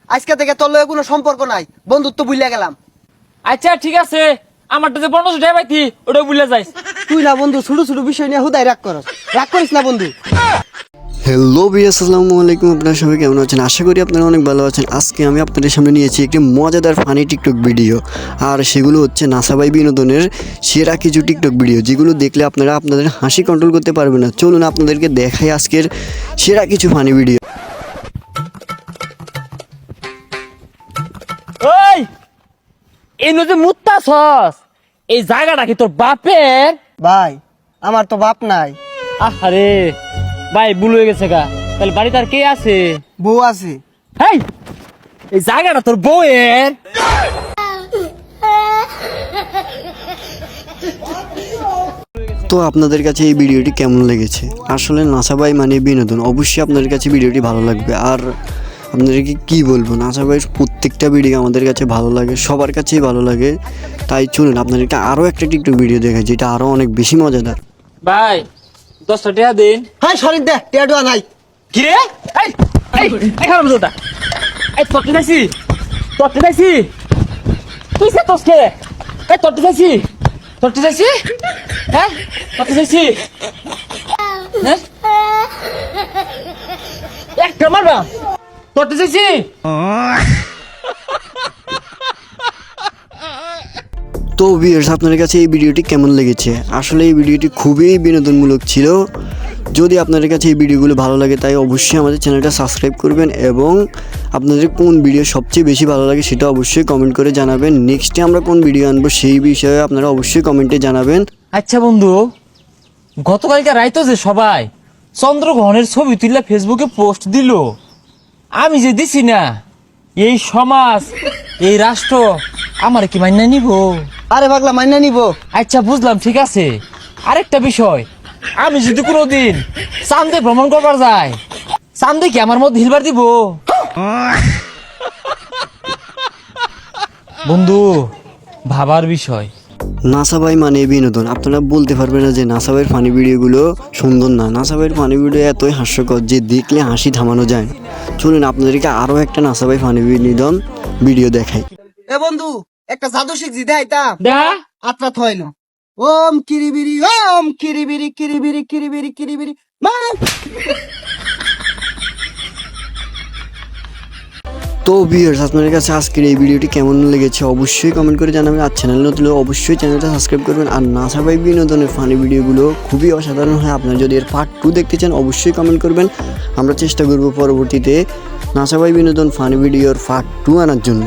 আজকে থেকে তোর লগে কোনো সম্পর্ক নাই, বন্ধুত্ব ভুলে গেলাম। আচ্ছা ঠিক আছে, আমারটা যে 1500 টাকা পাইতি ওটা ভুলে যাইস। তুই না বন্ধু ছোট ছোট বিষয় নিয়ে হুদাই রাগ করিস না বন্ধু। হ্যালো ভিউয়ার্স, আসসালামু আলাইকুম। আপনারা সবাই কেমন আছেন? আশা করি আপনারা অনেক ভালো আছেন। আজকে আমি আপনাদের সামনে নিয়েছি একটি মজাদার ফানি টিকটক ভিডিও, আর সেগুলো হচ্ছে নাসাবাই বিনোদনের সেরা কিছু টিকটক ভিডিও, যেগুলো দেখলে আপনারা আপনাদের হাসি কন্ট্রোল করতে পারবেন না। চলুন আপনাদেরকে দেখাই আজকের সেরা কিছু ফানি ভিডিও। ওই এই নদী মুত্তা সস, এই জায়গাটা কি তোর বাপের? ভাই আমার তো বাপ নাই, আরে ভাই ভুল হয়ে গেছে গা। তাহলে বাড়িতে আর কে আছে? বউ আছে। হেই, এই জায়গাটা তোর বউয়ের? তো আপনাদের কাছে এই ভিডিওটি কেমন লেগেছে? আসলে নাসাবাই মানে বিনোদন, অবশ্যই আপনাদের কাছে ভিডিওটি ভালো লাগবে। আর আপনাদেরকে কি বলবো, নাসাবাইয়ের প্রত্যেকটা ভিডিও আমাদের কাছে ভালো লাগে, সবার কাছেই ভালো লাগে। তাই চলুন আপনাদেরকে আরও একটা টিকটক ভিডিও দেখাই, যেটা আরও অনেক বেশি মজাদার। ভাই 10টা টাকা দিন। হ্যাঁ সরিন দে, টিয়াডুয়া নাই। কি রে? এই এই এখানে বলটা, এই তোরটি চাইছি, তোরটি চাইছি, তুই সে তোসকে, এই তোরটি চাইছি, তোরটি চাইছি, হ্যাঁ তোরটি চাইছি, হ্যাঁ একটা মারবা, তোরটি চাইছি। তো ভিউয়ার্স, আপনাদের কাছে এই ভিডিওটি কেমন লেগেছে? আসলে এই ভিডিওটি খুবই বিনোদনমূলক ছিল। যদি আপনাদের কাছে এই ভিডিওগুলো ভালো লাগে, তাই অবশ্যই আমাদের চ্যানেলটা সাবস্ক্রাইব করবেন, এবং আপনাদের কোন ভিডিও সবচেয়ে বেশি ভালো লাগে সেটা অবশ্যই কমেন্ট করে জানাবেন। নেক্সটে আমরা কোন ভিডিও আনবো সেই বিষয়ে আপনারা অবশ্যই কমেন্টে জানাবেন। আচ্ছা বন্ধু, গতকালকে রাইতো যে সবাই চন্দ্রগ্রহণের ছবি তুলে ফেসবুকে পোস্ট দিল, আমি যে দিছি না, এই সমাজ এই রাষ্ট্র আমার কি মাইনা নিব? আরে পাগলা মাইনা নিব। আচ্ছা বুঝলাম, ঠিক আছে। আরেকটা বিষয়, আমি যদি কোনোদিন চাঁদে ভ্রমণ করবার যাই, চাঁদে কি আমার মধ্যে হিলবার দিব? বন্ধু ভাবার বিষয়। নাসাবাই মানে বিনোদন। আপনারা বলতে পারবেন না যে নাসাবাইয়ের ফানি ভিডিওগুলো সুন্দর না। নাসাবাইয়ের ফানি ভিডিও এতই হাস্যকর যে দেখলে হাসি থামানো যায় না। চলুন আপনাদেরকে আরও একটা নাসাবাই ফানি বিনোদন ভিডিও দেখাই। এ বন্ধু একটা জাদু শিখছি দেখাইতাম, দেখা আত্রা থইল। ওম কিরিবিরি ওম কিরিবিরি কিরিবিরি কিরিবিরি কিরিবিরি মা। তো ভিউয়ার্স, আপনাদের কাছে আজকের এই ভিডিওটি কেমন লেগেছে অবশ্যই কমেন্ট করে জানাবেন। আর চ্যানেল নতুন হলে অবশ্যই চ্যানেলটা সাবস্ক্রাইব করবেন। আর নাসাবাই বিনোদনের ফানি ভিডিওগুলো খুবই অসাধারণ হয়। আপনারা যদি এর পার্ট 2 দেখতে চান অবশ্যই কমেন্ট করবেন। আমরা চেষ্টা করব পরবর্তীতে নাসাবাই বিনোদন ফানি ভিডিওর পার্ট 2 আনার জন্য।